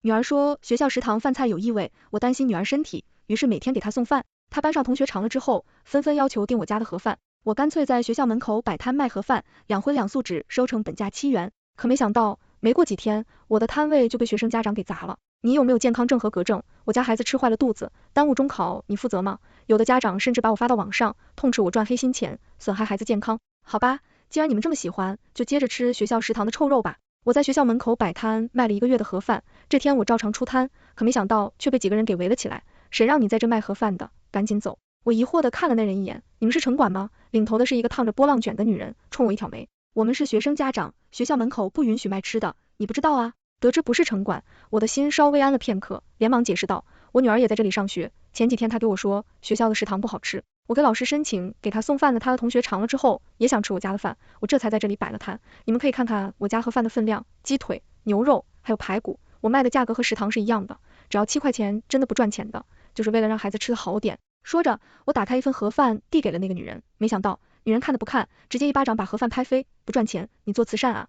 女儿说学校食堂饭菜有异味，我担心女儿身体，于是每天给她送饭。她班上同学尝了之后，纷纷要求订我家的盒饭。我干脆在学校门口摆摊卖盒饭，2荤2素只收成本价7元。可没想到，没过几天，我的摊位就被学生家长给砸了。你有没有健康证和格证？我家孩子吃坏了肚子，耽误中考，你负责吗？有的家长甚至把我发到网上，痛斥我赚黑心钱，损害孩子健康。好吧，既然你们这么喜欢，就接着吃学校食堂的臭肉吧。我在学校门口摆摊卖了1个月的盒饭，这天我照常出摊，可没想到却被几个人给围了起来。谁让你在这卖盒饭的？赶紧走！我疑惑地看了那人一眼，你们是城管吗？领头的是一个烫着波浪卷的女人，冲我一挑眉。我们是学生家长，学校门口不允许卖吃的，你不知道啊？得知不是城管，我的心稍微安了片刻，连忙解释道，我女儿也在这里上学，前几天她给我说学校的食堂不好吃，我给老师申请给她送饭的她的同学尝了之后，也想吃我家的饭，我这才在这里摆了摊。你们可以看看我家盒饭的分量，鸡腿、牛肉还有排骨，我卖的价格和食堂是一样的，只要7块钱，真的不赚钱的，就是为了让孩子吃的好点。说着，我打开一份盒饭递给了那个女人，没想到女人看都不看，直接一巴掌把盒饭拍飞，不赚钱，你做慈善啊？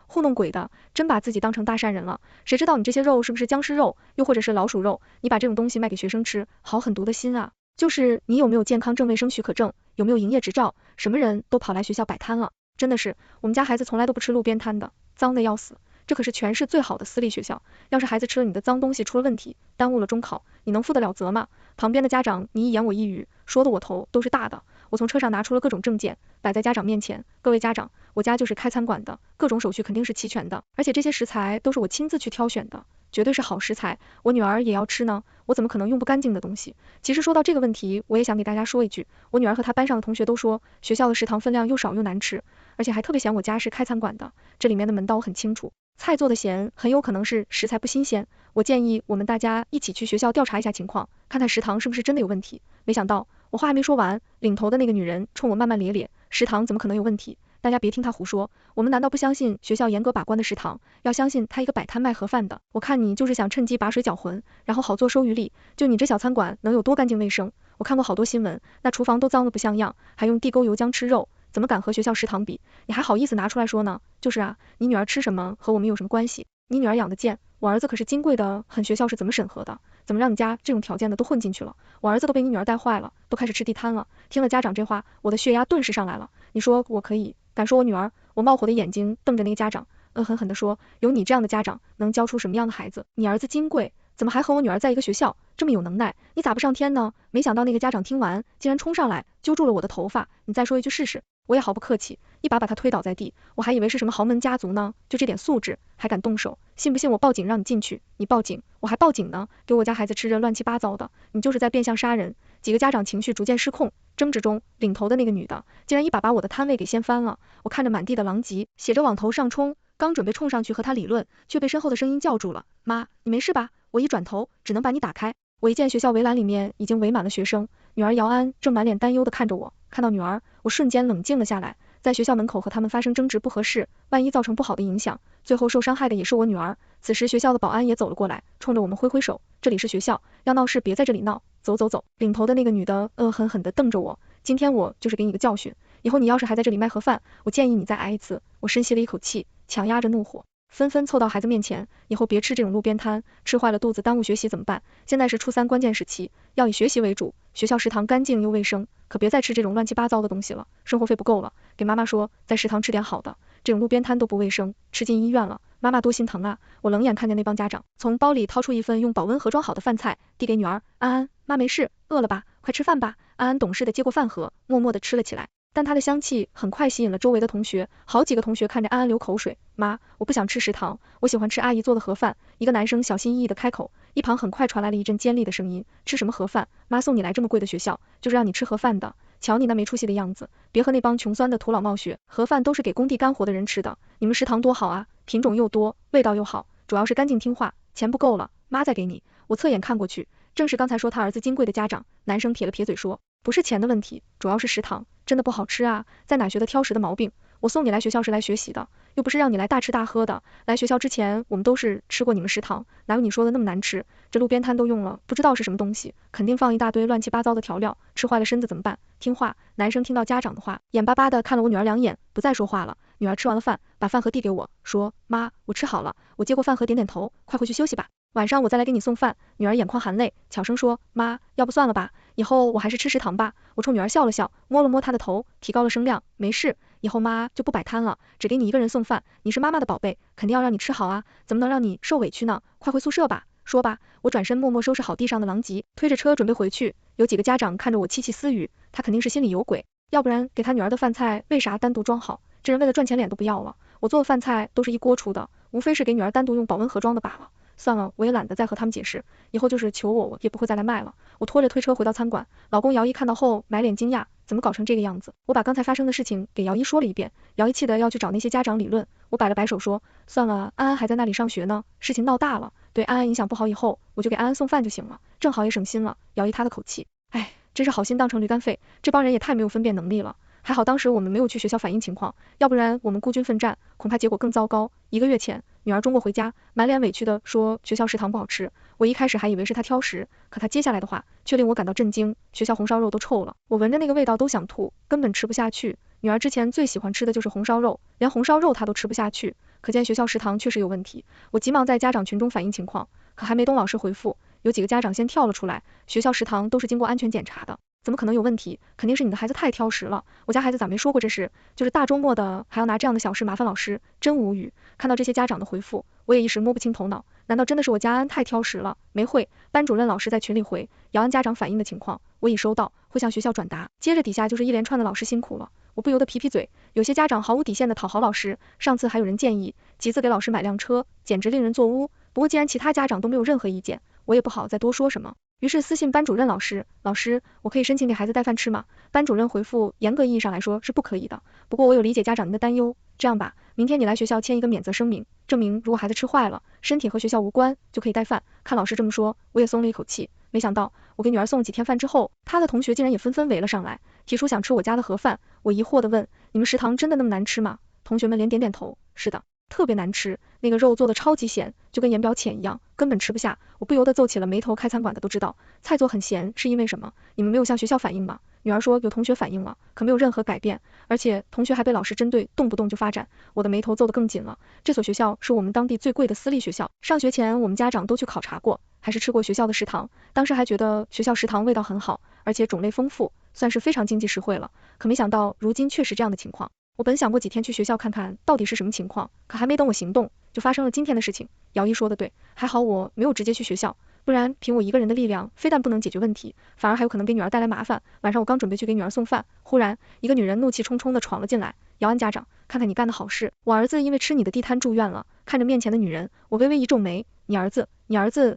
糊弄鬼的，真把自己当成大善人了。谁知道你这些肉是不是僵尸肉，又或者是老鼠肉？你把这种东西卖给学生吃，好狠毒的心啊！就是你有没有健康证、卫生许可证，有没有营业执照？什么人都跑来学校摆摊了，真的是，我们家孩子从来都不吃路边摊的，脏的要死。这可是全市最好的私立学校，要是孩子吃了你的脏东西出了问题，耽误了中考，你能负得了责吗？旁边的家长你一言我一语，说的我头都是大的。我从车上拿出了各种证件，摆在家长面前，各位家长，我家就是开餐馆的，各种手续肯定是齐全的，而且这些食材都是我亲自去挑选的，绝对是好食材，我女儿也要吃呢，我怎么可能用不干净的东西？其实说到这个问题，我也想给大家说一句，我女儿和她班上的同学都说，学校的食堂分量又少又难吃，而且还特别嫌我家是开餐馆的，这里面的门道我很清楚，菜做的咸，很有可能是食材不新鲜，我建议我们大家一起去学校调查一下情况，看看食堂是不是真的有问题。没想到我话还没说完，领头的那个女人冲我骂骂咧咧，食堂怎么可能有问题？大家别听她胡说，我们难道不相信学校严格把关的食堂？要相信她一个摆摊卖盒饭的，我看你就是想趁机拔水搅浑，然后好做收渔利。就你这小餐馆能有多干净卫生？我看过好多新闻，那厨房都脏得不像样，还用地沟油浆吃肉，怎么敢和学校食堂比？你还好意思拿出来说呢？就是啊，你女儿吃什么和我们有什么关系？你女儿养的贱，我儿子可是金贵的很，学校是怎么审核的？怎么让你家这种条件的都混进去了？我儿子都被你女儿带坏了，都开始吃地摊了。听了家长这话，我的血压顿时上来了。你说我可以敢说我女儿？我冒火的眼睛瞪着那个家长，恶狠狠地说，有你这样的家长能教出什么样的孩子？你儿子金贵，怎么还和我女儿在一个学校？这么有能耐，你咋不上天呢？没想到那个家长听完，竟然冲上来揪住了我的头发，你再说一句试试。我也毫不客气，一把把他推倒在地，我还以为是什么豪门家族呢，就这点素质还敢动手，信不信我报警让你进去？你报警，我还报警呢，给我家孩子吃着乱七八糟的，你就是在变相杀人。几个家长情绪逐渐失控，争执中，领头的那个女的竟然一把把我的摊位给掀翻了，我看着满地的狼藉，写着往头上冲，刚准备冲上去和他理论，却被身后的声音叫住了，妈，你没事吧？我一转头，只能把你打开。我一见学校围栏里面已经围满了学生，女儿姚安正满脸担忧地看着我，看到女儿，我瞬间冷静了下来，在学校门口和他们发生争执不合适，万一造成不好的影响，最后受伤害的也是我女儿。此时学校的保安也走了过来，冲着我们挥挥手，这里是学校，要闹事别在这里闹，走走走。领头的那个女的恶狠狠地瞪着我，今天我就是给你个教训，以后你要是还在这里卖盒饭，我建议你再挨一次。我深吸了一口气，强压着怒火，纷纷凑到孩子面前，以后别吃这种路边摊，吃坏了肚子耽误学习怎么办？现在是初3关键时期，要以学习为主，学校食堂干净又卫生，可别再吃这种乱七八糟的东西了，生活费不够了，给妈妈说在食堂吃点好的，这种路边摊都不卫生，吃进医院了，妈妈多心疼啊。我冷眼看见那帮家长从包里掏出一份用保温盒装好的饭菜，递给女儿，安安，妈没事，饿了吧，快吃饭吧。安安懂事的接过饭盒，默默的吃了起来。但它的香气很快吸引了周围的同学，好几个同学看着安安流口水，妈，我不想吃食堂，我喜欢吃阿姨做的盒饭。一个男生小心翼翼的开口，一旁很快传来了一阵尖利的声音，吃什么盒饭？妈送你来这么贵的学校，就是让你吃盒饭的，瞧你那没出息的样子，别和那帮穷酸的土老冒学，盒饭都是给工地干活的人吃的，你们食堂多好啊，品种又多，味道又好，主要是干净听话，钱不够了，妈再给你。我侧眼看过去，正是刚才说他儿子金贵的家长，男生撇了撇嘴说，不是钱的问题，主要是食堂真的不好吃啊，在哪学的挑食的毛病？我送你来学校是来学习的，又不是让你来大吃大喝的。来学校之前，我们都是吃过你们食堂，哪有你说的那么难吃？这路边摊都用了，不知道是什么东西，肯定放一大堆乱七八糟的调料，吃坏了身子怎么办？听话。男生听到家长的话，眼巴巴的看了我女儿2眼，不再说话了。女儿吃完了饭，把饭盒递给我，说，妈，我吃好了。我接过饭盒点点头，快回去休息吧。晚上我再来给你送饭。女儿眼眶含泪，悄声说，妈，要不算了吧，以后我还是吃食堂吧。我冲女儿笑了笑，摸了摸她的头，提高了声量，没事，以后妈就不摆摊了，只给你一个人送饭，你是妈妈的宝贝，肯定要让你吃好啊，怎么能让你受委屈呢？快回宿舍吧。说吧，我转身默默收拾好地上的狼藉，推着车准备回去。有几个家长看着我窃窃私语，他肯定是心里有鬼，要不然给他女儿的饭菜为啥单独装好？这人为了赚钱脸都不要了。我做的饭菜都是一锅出的，无非是给女儿单独用保温盒装的罢了。算了，我也懒得再和他们解释，以后就是求我也不会再来卖了。我拖着推车回到餐馆，老公姚一看到后满脸惊讶，怎么搞成这个样子？我把刚才发生的事情给姚一说了一遍，姚一气得要去找那些家长理论。我摆了摆手说，算了，安安还在那里上学呢，事情闹大了，对安安影响不好，以后我就给安安送饭就行了，正好也省心了。姚一塌了口气，哎，真是好心当成驴肝肺，这帮人也太没有分辨能力了。还好当时我们没有去学校反映情况，要不然我们孤军奋战，恐怕结果更糟糕。1个月前，女儿中过回家，满脸委屈的说学校食堂不好吃。我一开始还以为是她挑食，可她接下来的话却令我感到震惊，学校红烧肉都臭了，我闻着那个味道都想吐，根本吃不下去。女儿之前最喜欢吃的就是红烧肉，连红烧肉她都吃不下去，可见学校食堂确实有问题。我急忙在家长群中反映情况，可还没等老师回复，有几个家长先跳了出来，学校食堂都是经过安全检查的。怎么可能有问题？肯定是你的孩子太挑食了。我家孩子咋没说过这事？就是大周末的还要拿这样的小事麻烦老师，真无语。看到这些家长的回复，我也一时摸不清头脑。难道真的是我家安太挑食了？没会，班主任老师在群里回，姚安家长反映的情况我已收到，会向学校转达。接着底下就是一连串的老师辛苦了，我不由得皮嘴。有些家长毫无底线的讨好老师，上次还有人建议集资给老师买辆车，简直令人作污。不过既然其他家长都没有任何意见，我也不好再多说什么。于是私信班主任老师，老师，我可以申请给孩子带饭吃吗？班主任回复，严格意义上来说是不可以的，不过我有理解家长您的担忧，这样吧，明天你来学校签一个免责声明，证明如果孩子吃坏了，身体和学校无关，就可以带饭。看老师这么说，我也松了一口气。没想到我给女儿送几天饭之后，她的同学竟然也纷纷围了上来，提出想吃我家的盒饭。我疑惑的问，你们食堂真的那么难吃吗？同学们连点点头，是的。特别难吃，那个肉做的超级咸，就跟盐表浅一样，根本吃不下。我不由得皱起了眉头，开餐馆的都知道，菜做很咸是因为什么？你们没有向学校反映吗？女儿说有同学反映了，可没有任何改变，而且同学还被老师针对，动不动就发展。我的眉头皱得更紧了。这所学校是我们当地最贵的私立学校，上学前我们家长都去考察过，还是吃过学校的食堂，当时还觉得学校食堂味道很好，而且种类丰富，算是非常经济实惠了。可没想到如今确实这样的情况。我本想过几天去学校看看到底是什么情况，可还没等我行动，就发生了今天的事情。姚一说的对，还好我没有直接去学校，不然凭我一个人的力量，非但不能解决问题，反而还有可能给女儿带来麻烦。晚上我刚准备去给女儿送饭，忽然一个女人怒气冲冲的闯了进来，姚安家长，看看你干的好事，我儿子因为吃你的地摊住院了。看着面前的女人，我微微一皱眉，你儿子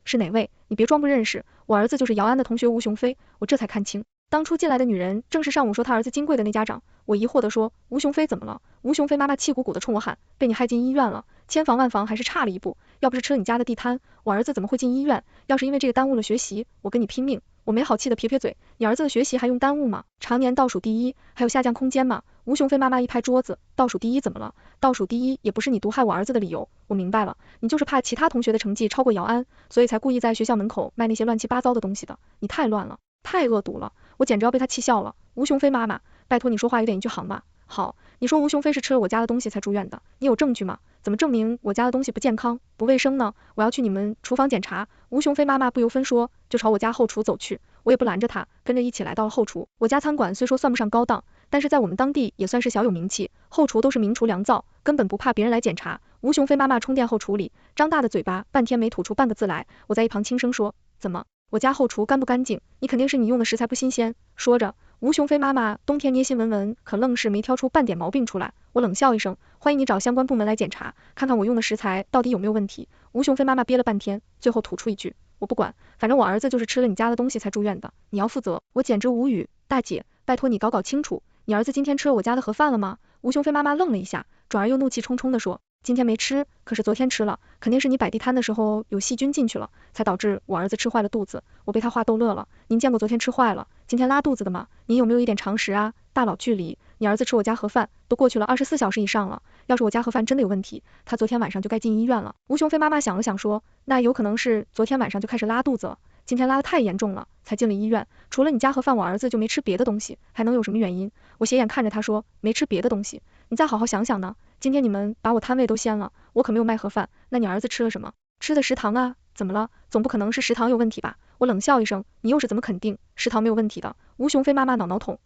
是哪位？你别装不认识，我儿子就是姚安的同学吴雄飞。我这才看清，当初进来的女人正是上午说他儿子金贵的那家长。我疑惑地说，吴雄飞怎么了？吴雄飞妈妈气鼓鼓地冲我喊，被你害进医院了，千防万防还是差了一步，要不是吃了你家的地摊，我儿子怎么会进医院？要是因为这个耽误了学习，我跟你拼命。我没好气的撇撇嘴，你儿子的学习还用耽误吗？常年倒数第一，还有下降空间吗？吴雄飞妈妈一拍桌子，倒数第一怎么了？倒数第一也不是你毒害我儿子的理由。我明白了，你就是怕其他同学的成绩超过姚安，所以才故意在学校门口卖那些乱七八糟的东西的。你太乱了，太恶毒了，我简直要被他气笑了。吴雄飞妈妈，拜托你说话有点一句行吗？好，你说吴雄飞是吃了我家的东西才住院的，你有证据吗？怎么证明我家的东西不健康、不卫生呢？我要去你们厨房检查。吴雄飞妈妈不由分说就朝我家后厨走去，我也不拦着他，跟着一起来到了后厨。我家餐馆虽说算不上高档，但是在我们当地也算是小有名气，后厨都是明厨良灶，根本不怕别人来检查。吴雄飞妈妈冲殿后厨里，张大的嘴巴半天没吐出半个字来，我在一旁轻声说，怎么？我家后厨干不干净？你肯定是你用的食材不新鲜。说着，吴雄飞妈妈冬天捏心闻闻，可愣是没挑出半点毛病出来。我冷笑一声，欢迎你找相关部门来检查，看看我用的食材到底有没有问题。吴雄飞妈妈憋了半天，最后吐出一句，我不管，反正我儿子就是吃了你家的东西才住院的，你要负责。我简直无语，大姐，拜托你搞清楚，你儿子今天吃了我家的盒饭了吗？吴雄飞妈妈愣了一下，转而又怒气冲冲地说，今天没吃，可是昨天吃了，肯定是你摆地摊的时候有细菌进去了，才导致我儿子吃坏了肚子。我被他话逗乐了，您见过昨天吃坏了，今天拉肚子的吗？您有没有一点常识啊？大佬距离，你儿子吃我家盒饭都过去了24小时以上了，要是我家盒饭真的有问题，他昨天晚上就该进医院了。吴雄飞妈妈想了想说，那有可能是昨天晚上就开始拉肚子了，今天拉得太严重了，才进了医院。除了你家盒饭，我儿子就没吃别的东西，还能有什么原因？我斜眼看着他说，没吃别的东西，你再好好想想呢。今天你们把我摊位都掀了，我可没有卖盒饭，那你儿子吃了什么？吃的食堂啊，怎么了？总不可能是食堂有问题吧？我冷笑一声，你又是怎么肯定食堂没有问题的？吴雄飞妈妈挠头，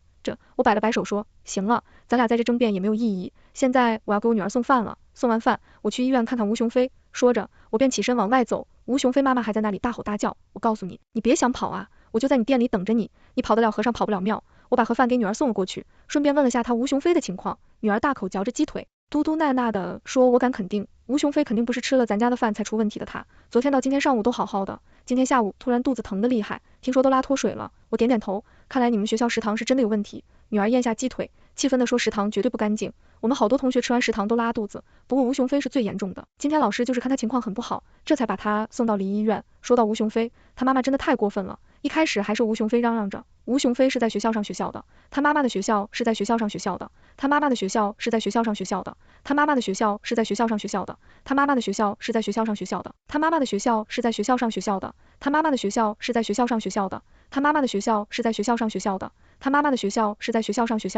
我摆了摆手说，行了，咱俩在这争辩也没有意义，现在我要给我女儿送饭了，送完饭我去医院看看吴雄飞。说着，我便起身往外走，吴雄飞妈妈还在那里大吼大叫，我告诉你，你别想跑啊，我就在你店里等着你，你跑得了和尚跑不了庙。我把盒饭给女儿送了过去，顺便问了下她吴雄飞的情况。女儿大口嚼着鸡腿，嘟嘟囔囔的说，我敢肯定，吴雄飞肯定不是吃了咱家的饭才出问题的，他昨天到今天上午都好好的，今天下午突然肚子疼得厉害，听说都拉脱水了。我点点头，看来你们学校食堂是真的有问题。女儿咽下鸡腿，气愤地说，食堂绝对不干净，我们好多同学吃完食堂都拉肚子，不过吴雄飞是最严重的，今天老师就是看他情况很不好，这才把他送到离医院。说到吴雄飞，他妈妈真的太过分了，一开始还是吴雄飞嚷嚷着，吴雄飞是在学校上学校的，他妈妈的学校是在学校上学校的，他妈妈的学校是在学校上学校的，他妈妈的学校是在学校上学校的，他妈妈的学校是在学校上学校的，他妈妈的学校是在学校上学校的，他妈妈的学校是在学校上学校的，他妈妈的学校是在学校上学校的，他妈妈的学校是在学校上学校的，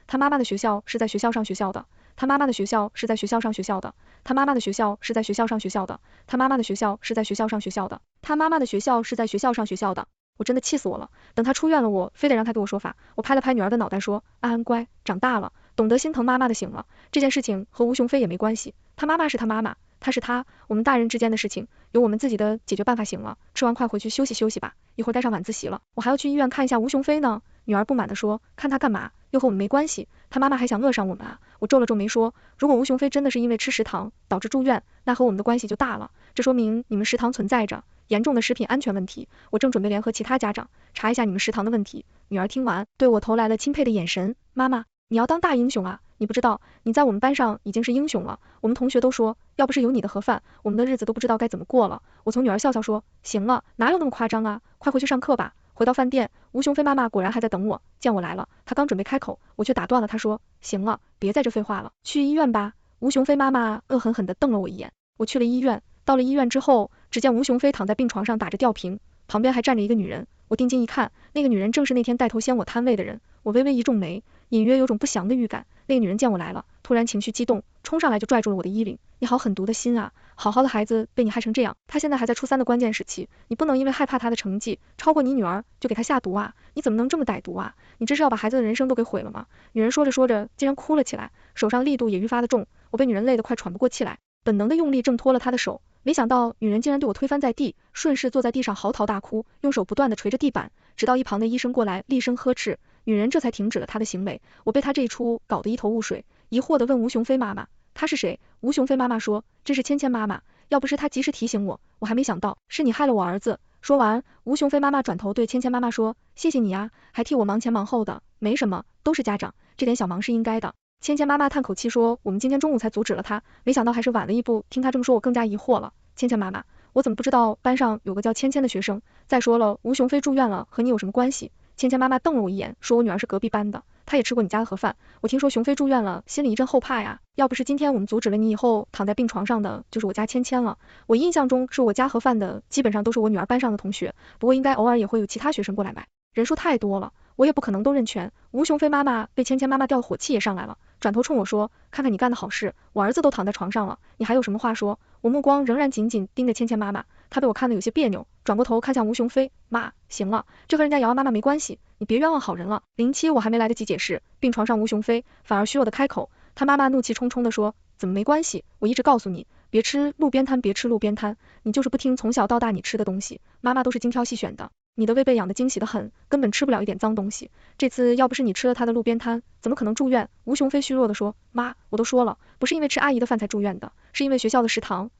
他妈妈的学校是在学校上学校的，他妈妈的学校是在学校上学校的，他妈妈的学校是在学校上学校的，他妈妈的学校是在学校上学校的，他妈妈的学校是在学校上学校的。我真的气死我了，等他出院了，我非得让他给我说法。我拍了拍女儿的脑袋说，安安乖，长大了，懂得心疼妈妈的醒了，这件事情和吴雄飞也没关系，他妈妈是他妈妈，他是他，我们大人之间的事情有我们自己的解决办法。醒了，吃完快回去休息休息吧，一会儿带上晚自习了，我还要去医院看一下吴雄飞呢。女儿不满地说，看他干嘛？又和我们没关系，他妈妈还想扼杀我们啊。我皱了皱眉说，如果吴雄飞真的是因为吃食堂导致住院，那和我们的关系就大了，这说明你们食堂存在着严重的食品安全问题，我正准备联合其他家长查一下你们食堂的问题。女儿听完对我投来了钦佩的眼神，妈妈，你要当大英雄啊，你不知道你在我们班上已经是英雄了，我们同学都说要不是有你的盒饭，我们的日子都不知道该怎么过了。我从女儿笑笑说，行了，哪有那么夸张啊，快回去上课吧。回到饭店，吴雄飞妈妈果然还在等我，见我来了，她刚准备开口，我却打断了她说，行了，别在这废话了，去医院吧。吴雄飞妈妈恶狠狠地瞪了我一眼，我去了医院。到了医院之后，只见吴雄飞躺在病床上打着吊瓶，旁边还站着一个女人，我定睛一看，那个女人正是那天带头掀我摊位的人。我微微一皱眉，隐约有种不祥的预感。那个女人见我来了，突然情绪激动，冲上来就拽住了我的衣领，你好狠毒的心啊，好好的孩子被你害成这样，他现在还在初3的关键时期，你不能因为害怕他的成绩超过你女儿就给他下毒啊，你怎么能这么歹毒啊，你这是要把孩子的人生都给毁了吗？女人说着说着竟然哭了起来，手上力度也愈发的重，我被女人累得快喘不过气来，本能的用力挣脱了她的手，没想到女人竟然对我推翻在地，顺势坐在地上嚎啕大哭，用手不断的捶着地板，直到一旁的医生过来厉声呵斥，女人这才停止了她的行为。我被她这一出搞得一头雾水，疑惑的问吴雄飞妈妈，她是谁？吴雄飞妈妈说，这是芊芊妈妈，要不是她及时提醒我，我还没想到是你害了我儿子。说完，吴雄飞妈妈转头对芊芊妈妈说，谢谢你啊，还替我忙前忙后的，没什么，都是家长，这点小忙是应该的。芊芊妈妈叹口气说，我们今天中午才阻止了他，没想到还是晚了一步。听他这么说，我更加疑惑了。芊芊妈妈，我怎么不知道班上有个叫芊芊的学生？再说了，吴雄飞住院了，和你有什么关系？芊芊妈妈瞪了我一眼，说我女儿是隔壁班的，她也吃过你家的盒饭。我听说雄飞住院了，心里一阵后怕呀。要不是今天我们阻止了你，以后躺在病床上的就是我家芊芊了。我印象中是我家盒饭的基本上都是我女儿班上的同学，不过应该偶尔也会有其他学生过来买，人数太多了，我也不可能都认全。吴雄飞妈妈被芊芊妈妈吊的火气也上来了，转头冲我说，看看你干的好事，我儿子都躺在床上了，你还有什么话说？我目光仍然紧紧盯着芊芊妈妈，她被我看得有些别扭，转过头看向吴雄飞，妈，行了，这和人家瑶瑶妈妈没关系，你别冤枉好人了。07我还没来得及解释，病床上吴雄飞反而虚弱的开口，他妈妈怒气冲冲的说，怎么没关系？我一直告诉你，别吃路边摊，别吃路边摊，你就是不听从小到大你吃的东西，妈妈都是精挑细选的。你的胃被养得惊喜得很，根本吃不了一点脏东西。这次要不是你吃了他的路边摊，怎么可能住院？吴雄飞虚弱地说，妈，我都说了，不是因为吃阿姨的饭才住院的，是因为学校的食堂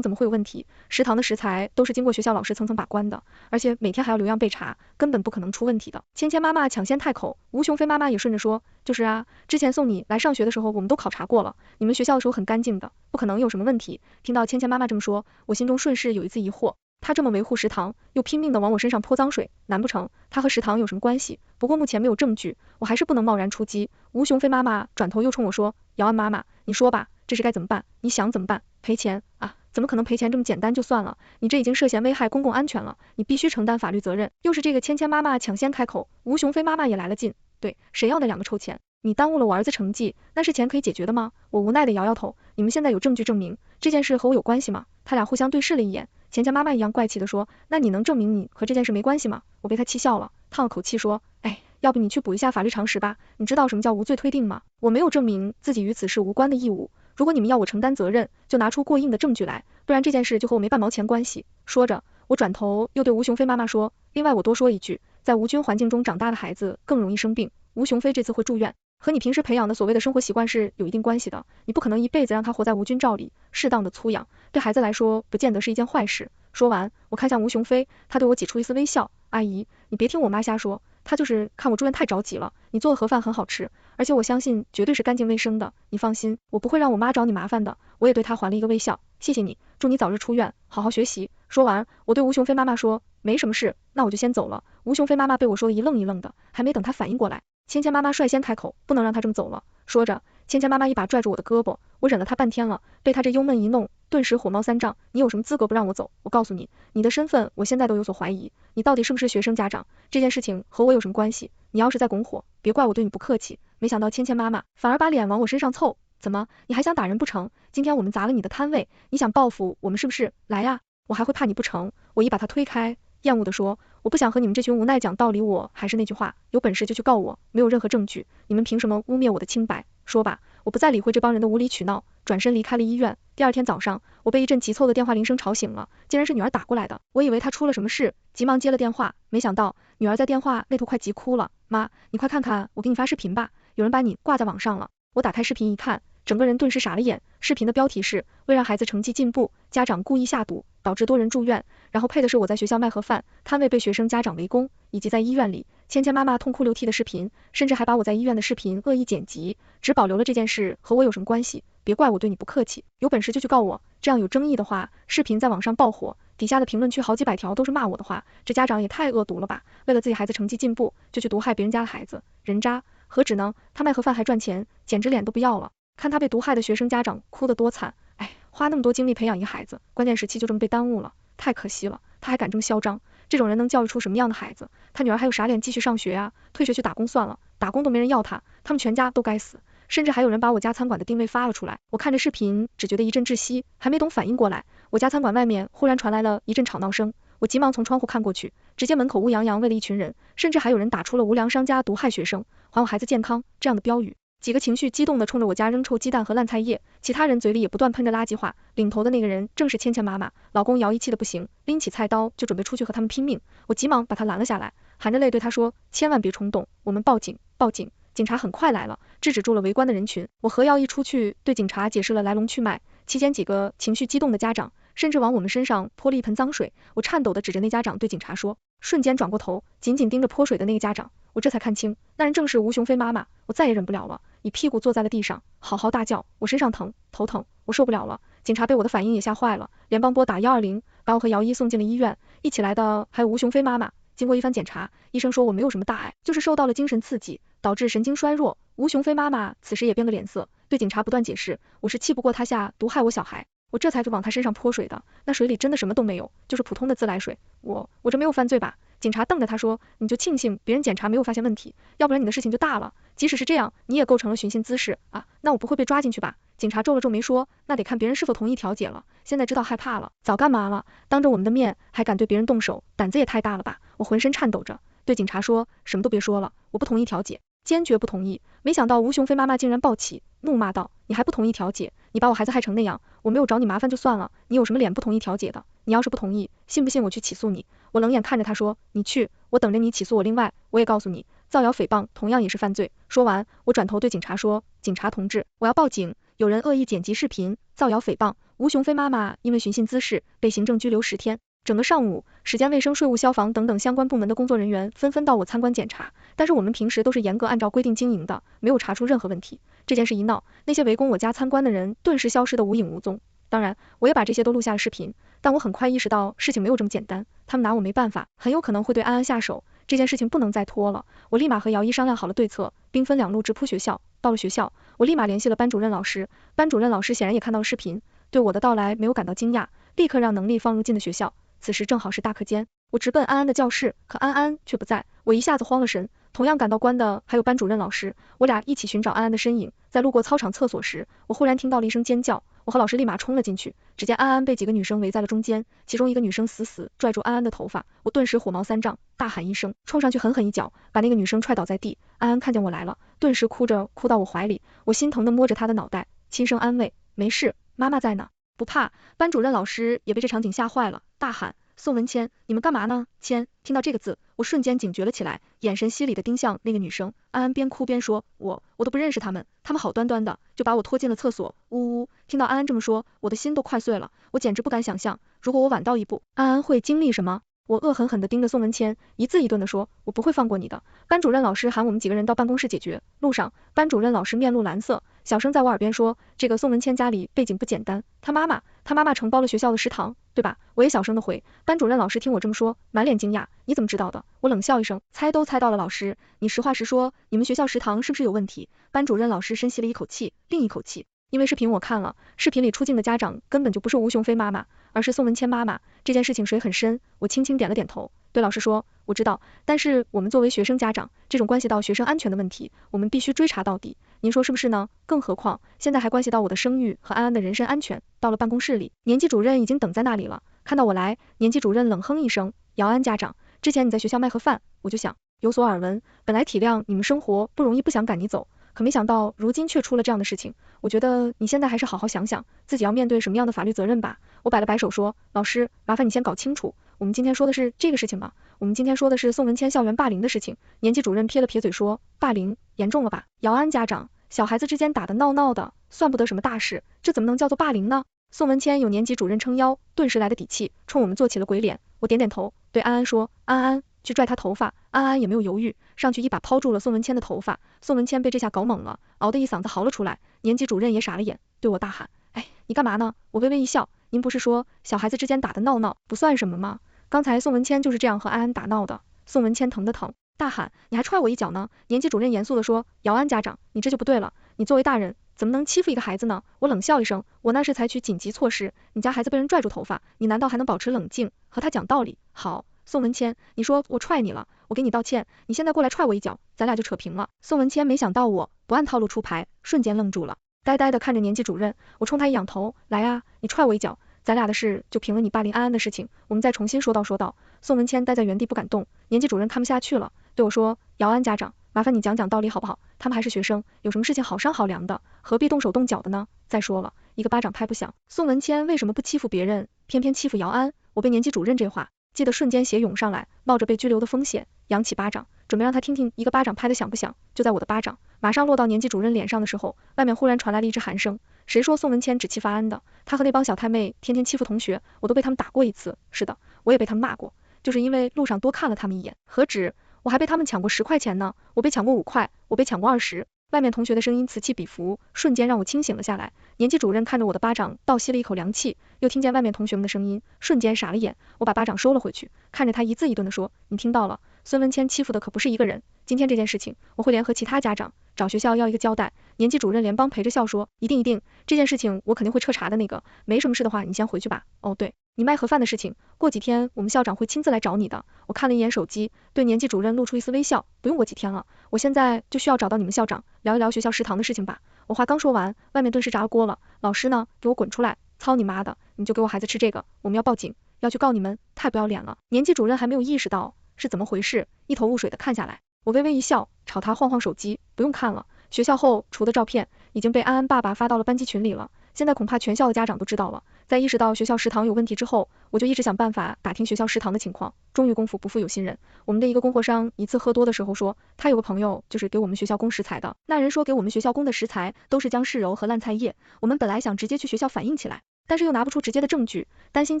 怎么会有问题？食堂的食材都是经过学校老师层层把关的，而且每天还要留样备查，根本不可能出问题的。芊芊妈妈抢先开口，吴雄飞妈妈也顺着说，就是啊，之前送你来上学的时候我们都考察过了，你们学校的时候很干净的，不可能有什么问题。听到芊芊妈妈这么说，我心中顺势有一次疑惑，他这么维护食堂，又拼命的往我身上泼脏水，难不成他和食堂有什么关系？不过目前没有证据，我还是不能贸然出击。吴雄飞妈妈转头又冲我说，瑶安妈妈，你说吧，这是该怎么办？你想怎么办？赔钱啊？怎么可能赔钱这么简单就算了？你这已经涉嫌危害公共安全了，你必须承担法律责任。又是这个芊芊妈妈抢先开口，吴雄飞妈妈也来了劲，对，谁要那2个臭钱？你耽误了我儿子成绩，那是钱可以解决的吗？我无奈的摇摇头，你们现在有证据证明这件事和我有关系吗？他俩互相对视了一眼，钱钱妈妈一样怪气的说，那你能证明你和这件事没关系吗？我被他气笑了，叹了口气说，哎，要不你去补一下法律常识吧，你知道什么叫无罪推定吗？我没有证明自己与此事无关的义务，如果你们要我承担责任，就拿出过硬的证据来，不然这件事就和我没半毛钱关系。说着，我转头又对吴雄飞妈妈说，另外我多说一句，在无菌环境中长大的孩子更容易生病，吴雄飞这次会住院，和你平时培养的所谓的生活习惯是有一定关系的，你不可能一辈子让他活在无菌罩里，适当的粗养，对孩子来说不见得是一件坏事。说完，我看向吴雄飞，他对我挤出一丝微笑，阿姨，你别听我妈瞎说，她就是看我住院太着急了，你做的盒饭很好吃，而且我相信绝对是干净卫生的，你放心，我不会让我妈找你麻烦的。我也对她还了一个微笑，谢谢你，祝你早日出院，好好学习。说完，我对吴雄飞妈妈说，没什么事，那我就先走了。吴雄飞妈妈被我说的一愣一愣的，还没等她反应过来，芊芊妈妈率先开口，不能让她这么走了。说着，芊芊妈妈一把拽住我的胳膊，我忍了她半天了，被她这幽闷一弄，顿时火冒三丈，你有什么资格不让我走？我告诉你，你的身份我现在都有所怀疑，你到底是不是学生家长？这件事情和我有什么关系？你要是再拱火，别怪我对你不客气。没想到芊芊妈妈反而把脸往我身上凑，怎么，你还想打人不成？今天我们砸了你的摊位，你想报复我们是不是？来呀，我还会怕你不成？我一把他推开，厌恶地说，我不想和你们这群无奈讲道理，我还是那句话，有本事就去告我，没有任何证据，你们凭什么污蔑我的清白？说吧，我不再理会这帮人的无理取闹，转身离开了医院。第二天早上，我被一阵急凑的电话铃声吵醒了，竟然是女儿打过来的，我以为她出了什么事，急忙接了电话，没想到女儿在电话那头快急哭了，妈，你快看看，我给你发视频吧，有人把你挂在网上了。我打开视频一看，整个人顿时傻了眼，视频的标题是为让孩子成绩进步，家长故意下毒，导致多人住院，然后配的是我在学校卖盒饭，摊位被学生家长围攻，以及在医院里芊芊妈妈痛哭流涕的视频，甚至还把我在医院的视频恶意剪辑，只保留了这件事和我有什么关系？别怪我对你不客气，有本事就去告我，这样有争议的话，视频在网上爆火，底下的评论区好几百条都是骂我的话，这家长也太恶毒了吧，为了自己孩子成绩进步，就去毒害别人家的孩子，人渣，何止呢，他卖盒饭还赚钱，简直脸都不要了。看他被毒害的学生家长哭得多惨，哎，花那么多精力培养一个孩子，关键时期就这么被耽误了，太可惜了，他还敢这么嚣张，这种人能教育出什么样的孩子？他女儿还有啥脸继续上学啊？退学去打工算了，打工都没人要他，他们全家都该死。甚至还有人把我家餐馆的定位发了出来，我看着视频只觉得一阵窒息，还没懂反应过来，我家餐馆外面忽然传来了一阵吵闹声，我急忙从窗户看过去，只见门口乌泱泱围了一群人，甚至还有人打出了无良商家毒害学生，还我孩子健康这样的标语。几个情绪激动的冲着我家扔臭鸡蛋和烂菜叶，其他人嘴里也不断喷着垃圾话，领头的那个人正是芊芊妈妈，老公姚一气的不行，拎起菜刀就准备出去和他们拼命，我急忙把他拦了下来，含着泪对他说，千万别冲动，我们报警，报警。警察很快来了，制止住了围观的人群，我和姚一出去对警察解释了来龙去脉，期间几个情绪激动的家长甚至往我们身上泼了一盆脏水，我颤抖的指着那家长对警察说，瞬间转过头，紧紧盯着泼水的那个家长，我这才看清，那人正是吴雄飞妈妈，我再也忍不了了，一屁股坐在了地上，嚎嚎大叫，我身上疼，头疼，我受不了了。警察被我的反应也吓坏了，连帮拨打120，把我和姚一送进了医院，一起来的还有吴雄飞妈妈。经过一番检查，医生说我没有什么大碍，就是受到了精神刺激，导致神经衰弱。吴雄飞妈妈此时也变了脸色，对警察不断解释，我是气不过他下毒害我小孩，我这才就往他身上泼水的，那水里真的什么都没有，就是普通的自来水，我这没有犯罪吧？警察瞪着他说，你就庆幸别人检查没有发现问题，要不然你的事情就大了，即使是这样，你也构成了寻衅滋事啊，那我不会被抓进去吧？警察皱了皱眉说，那得看别人是否同意调解了，现在知道害怕了，早干嘛了？当着我们的面还敢对别人动手，胆子也太大了吧？我浑身颤抖着，对警察说，什么都别说了，我不同意调解，坚决不同意。没想到吴雄飞妈妈竟然暴起，怒骂道，你还不同意调解？你把我孩子害成那样，我没有找你麻烦就算了，你有什么脸不同意调解的？你要是不同意，信不信我去起诉你？我冷眼看着他说，你去，我等着你起诉我。另外，我也告诉你，造谣诽谤同样也是犯罪。说完，我转头对警察说，警察同志，我要报警，有人恶意剪辑视频，造谣诽谤，吴雄飞妈妈因为寻衅滋事被行政拘留10天。整个上午，时间卫生、税务、消防等等相关部门的工作人员纷纷到我参观检查，但是我们平时都是严格按照规定经营的，没有查出任何问题。这件事一闹，那些围攻我家参观的人顿时消失得无影无踪。当然，我也把这些都录下了视频，但我很快意识到事情没有这么简单，他们拿我没办法，很有可能会对安安下手，这件事情不能再拖了。我立马和姚一商量好了对策，兵分2路直扑学校。到了学校，我立马联系了班主任老师，班主任老师显然也看到了视频，对我的到来没有感到惊讶，立刻让能力放入进的学校。此时正好是大课间，我直奔安安的教室，可安安却不在，我一下子慌了神。同样赶到关的还有班主任老师，我俩一起寻找安安的身影。在路过操场厕所时，我忽然听到了一声尖叫，我和老师立马冲了进去，只见安安被几个女生围在了中间，其中一个女生死死拽住安安的头发，我顿时火冒三丈，大喊一声，冲上去狠狠一脚，把那个女生踹倒在地。安安看见我来了，顿时哭到我怀里，我心疼的摸着她的脑袋，轻声安慰，没事，妈妈在呢，不怕。班主任老师也被这场景吓坏了，大喊，宋文谦，你们干嘛呢？谦，听到这个字，我瞬间警觉了起来，眼神犀利的盯向那个女生。安安边哭边说，我都不认识他们，他们好端端的就把我拖进了厕所，呜呜。听到安安这么说，我的心都快碎了，我简直不敢想象，如果我晚到一步，安安会经历什么。我恶狠狠地盯着宋文谦，一字一顿地说，我不会放过你的。班主任老师喊我们几个人到办公室解决。路上，班主任老师面露蓝色，小声在我耳边说，这个宋文谦家里背景不简单，他妈妈承包了学校的食堂，对吧？我也小声的回。班主任老师听我这么说，满脸惊讶，你怎么知道的？我冷笑一声，猜都猜到了。老师，你实话实说，你们学校食堂是不是有问题？班主任老师深吸了一口气，另一口气。因为视频我看了，视频里出镜的家长根本就不是吴雄飞妈妈，而是宋文谦妈妈，这件事情水很深。我轻轻点了点头，对老师说，我知道，但是我们作为学生家长，这种关系到学生安全的问题，我们必须追查到底，您说是不是呢？更何况现在还关系到我的声誉和安安的人身安全。到了办公室里，年级主任已经等在那里了，看到我来，年级主任冷哼一声，姚安家长，之前你在学校卖盒饭，我就想有所耳闻，本来体谅你们生活不容易，不想赶你走，可没想到如今却出了这样的事情，我觉得你现在还是好好想想自己要面对什么样的法律责任吧。我摆了摆手说，老师，麻烦你先搞清楚，我们今天说的是这个事情吗？我们今天说的是宋文谦校园霸凌的事情。年级主任撇了撇嘴说，霸凌严重了吧？姚安家长，小孩子之间打得闹闹的，算不得什么大事，这怎么能叫做霸凌呢？宋文谦有年级主任撑腰，顿时来的底气，冲我们做起了鬼脸。我点点头，对安安说，安安，去拽他头发。安安也没有犹豫，上去一把抛住了宋文谦的头发。宋文谦被这下搞懵了，嗷的一嗓子嚎了出来。年级主任也傻了眼，对我大喊，哎，你干嘛呢？我微微一笑，您不是说小孩子之间打的闹闹不算什么吗？刚才宋文谦就是这样和安安打闹的。宋文谦疼的疼，大喊，你还踹我一脚呢？年级主任严肃的说，姚安家长，你这就不对了，你作为大人怎么能欺负一个孩子呢？我冷笑一声，我那是采取紧急措施，你家孩子被人拽住头发，你难道还能保持冷静，和他讲道理？好，宋文谦，你说我踹你了，我给你道歉，你现在过来踹我一脚，咱俩就扯平了。宋文谦没想到我不按套路出牌，瞬间愣住了，呆呆的看着年级主任。我冲他一仰头，来啊，你踹我一脚，咱俩的事就平了，你霸凌安安的事情我们再重新说道。宋文谦呆在原地不敢动，年级主任看不下去了，对我说，姚安家长，麻烦你讲讲道理好不好？他们还是学生，有什么事情好商好量的，何必动手动脚的呢？再说了，一个巴掌拍不响，宋文谦为什么不欺负别人，偏偏欺负姚安？我被年级主任这话记得瞬间血涌上来，冒着被拘留的风险，扬起巴掌，准备让他听听一个巴掌拍得响不响。就在我的巴掌马上落到年级主任脸上的时候，外面忽然传来了一只寒声，谁说宋文谦只欺负安安的？他和那帮小太妹天天欺负同学，我都被他们打过一次。是的，我也被他们骂过，就是因为路上多看了他们一眼。何止，我还被他们抢过10块钱呢，我被抢过5块，我被抢过20。外面同学的声音此起彼伏，瞬间让我清醒了下来。年级主任看着我的巴掌倒吸了一口凉气，又听见外面同学们的声音，瞬间傻了眼。我把巴掌收了回去，看着他一字一顿的说，你听到了，孙文谦欺负的可不是一个人，今天这件事情我会联合其他家长找学校要一个交代。年级主任连帮陪着笑说，一定，这件事情我肯定会彻查的。那个没什么事的话你先回去吧。哦对，你卖盒饭的事情，过几天我们校长会亲自来找你的。我看了一眼手机，对年级主任露出一丝微笑，不用过几天了，我现在就需要找到你们校长聊一聊学校食堂的事情吧。我话刚说完，外面顿时炸了锅了，老师呢？给我滚出来！操你妈的，你就给我孩子吃这个，我们要报警，要去告你们，太不要脸了。年级主任还没有意识到是怎么回事，一头雾水的看下来。我微微一笑，朝他晃晃手机，不用看了，学校后厨的照片已经被安安爸爸发到了班级群里了，现在恐怕全校的家长都知道了。在意识到学校食堂有问题之后，我就一直想办法打听学校食堂的情况，终于功夫不负有心人，我们的一个供货商一次喝多的时候说，他有个朋友就是给我们学校供食材的，那人说给我们学校供的食材都是姜柿肉和烂菜叶，我们本来想直接去学校反映起来，但是又拿不出直接的证据，担心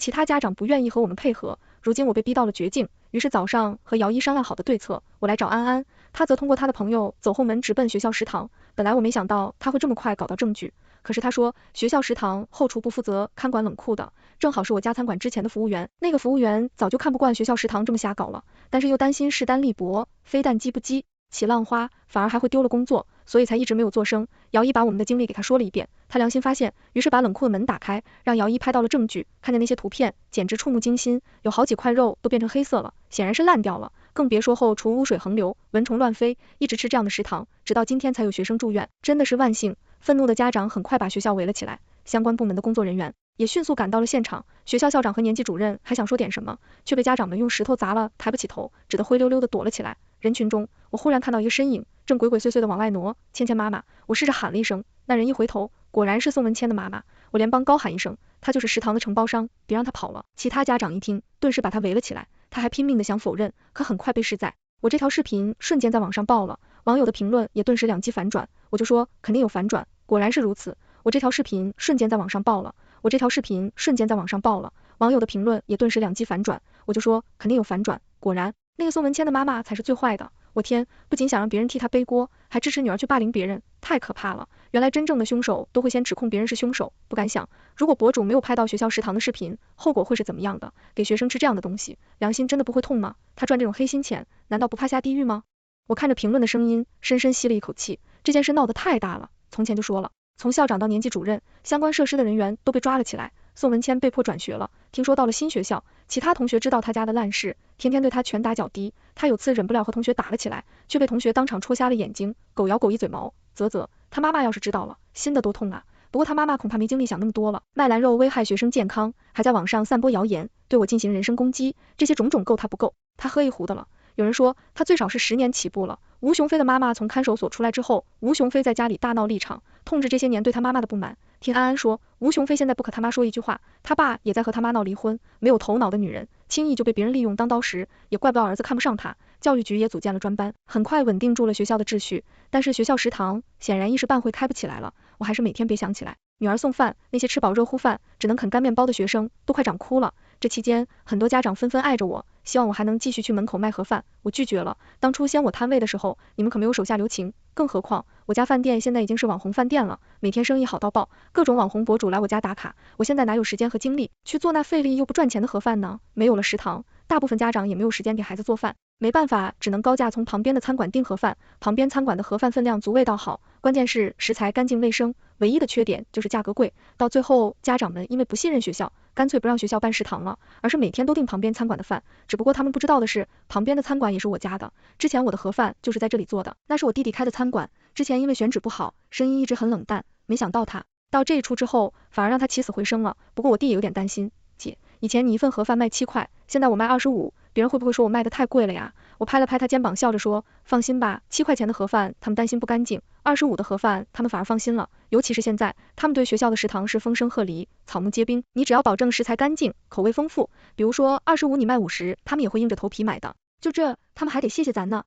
其他家长不愿意和我们配合，如今我被逼到了绝境，于是早上和姚一商量好的对策，我来找安安，他则通过他的朋友走后门直奔学校食堂。本来我没想到他会这么快搞到证据，可是他说学校食堂后厨部负责看管冷库的，正好是我家餐馆之前的服务员，那个服务员早就看不惯学校食堂这么瞎搞了，但是又担心势单力薄，非但积不积起浪花，反而还会丢了工作，所以才一直没有做声。姚一把我们的经历给他说了一遍，他良心发现，于是把冷库的门打开，让姚一拍到了证据，看见那些图片简直触目惊心，有好几块肉都变成黑色了，显然是烂掉了，更别说后厨污水横流，蚊虫乱飞，一直吃这样的食堂，直到今天才有学生住院，真的是万幸。愤怒的家长很快把学校围了起来，相关部门的工作人员也迅速赶到了现场。学校校长和年级主任还想说点什么，却被家长们用石头砸了，抬不起头，只得灰溜溜地躲了起来。人群中，我忽然看到一个身影，正鬼鬼祟祟地往外挪。芊芊妈妈，我试着喊了一声，那人一回头，果然是宋文谦的妈妈。我连帮高喊一声，他就是食堂的承包商，别让他跑了。其他家长一听，顿时把他围了起来，他还拼命地想否认，可很快被释在。我这条视频瞬间在网上爆了，网友的评论也顿时两极反转，我就说肯定有反转，果然是如此。我这条视频瞬间在网上爆了，网友的评论也顿时两极反转，我就说肯定有反转，果然那个宋文谦的妈妈才是最坏的。我天，不仅想让别人替他背锅，还支持女儿去霸凌别人，太可怕了。原来真正的凶手都会先指控别人是凶手，不敢想，如果博主没有拍到学校食堂的视频，后果会是怎么样的？给学生吃这样的东西，良心真的不会痛吗？他赚这种黑心钱，难道不怕下地狱吗？我看着评论的声音，深深吸了一口气，这件事闹得太大了，从前就说了，从校长到年级主任，相关设施的人员都被抓了起来，宋文谦被迫转学了，听说到了新学校，其他同学知道他家的烂事，天天对他拳打脚踢，他有次忍不了和同学打了起来，却被同学当场戳瞎了眼睛，狗咬狗一嘴毛，他妈妈要是知道了，心的多痛啊。不过他妈妈恐怕没精力想那么多了，卖蓝肉危害学生健康，还在网上散播谣言，对我进行人身攻击，这些种种够他不够？他喝一壶的了。有人说他最少是10年起步了。吴雄飞的妈妈从看守所出来之后，吴雄飞在家里大闹立场，痛斥这些年对他妈妈的不满。听安安说，吴雄飞现在不可他妈说一句话，他爸也在和他妈闹离婚，没有头脑的女人，轻易就被别人利用当刀石，也怪不到儿子看不上他。教育局也组建了专班，很快稳定住了学校的秩序，但是学校食堂显然一时半会开不起来了，我还是每天别想起来。女儿送饭，那些吃饱热乎饭只能啃干面包的学生都快长哭了。这期间，很多家长纷纷爱着我，希望我还能继续去门口卖盒饭，我拒绝了。当初掀我摊位的时候，你们可没有手下留情，更何况我家饭店现在已经是网红饭店了，每天生意好到爆，各种网红博主来我家打卡，我现在哪有时间和精力去做那费力又不赚钱的盒饭呢？没有了食堂，大部分家长也没有时间给孩子做饭，没办法，只能高价从旁边的餐馆订盒饭，旁边餐馆的盒饭分量足，味道好，关键是食材干净卫生，唯一的缺点就是价格贵。到最后，家长们因为不信任学校，干脆不让学校办食堂了，而是每天都订旁边餐馆的饭。只不过他们不知道的是，旁边的餐馆也是我家的，之前我的盒饭就是在这里做的，那是我弟弟开的餐馆，之前因为选址不好，生意一直很冷淡，没想到他到这一出之后，反而让他起死回生了。不过我弟也有点担心，姐，以前你一份盒饭卖7块，现在我卖25，别人会不会说我卖的太贵了呀？我拍了拍他肩膀，笑着说，放心吧，7块钱的盒饭他们担心不干净，25的盒饭他们反而放心了，尤其是现在，他们对学校的食堂是风声鹤唳，草木皆兵，你只要保证食材干净，口味丰富，比如说25你卖50，他们也会硬着头皮买的，就这，他们还得谢谢咱呢。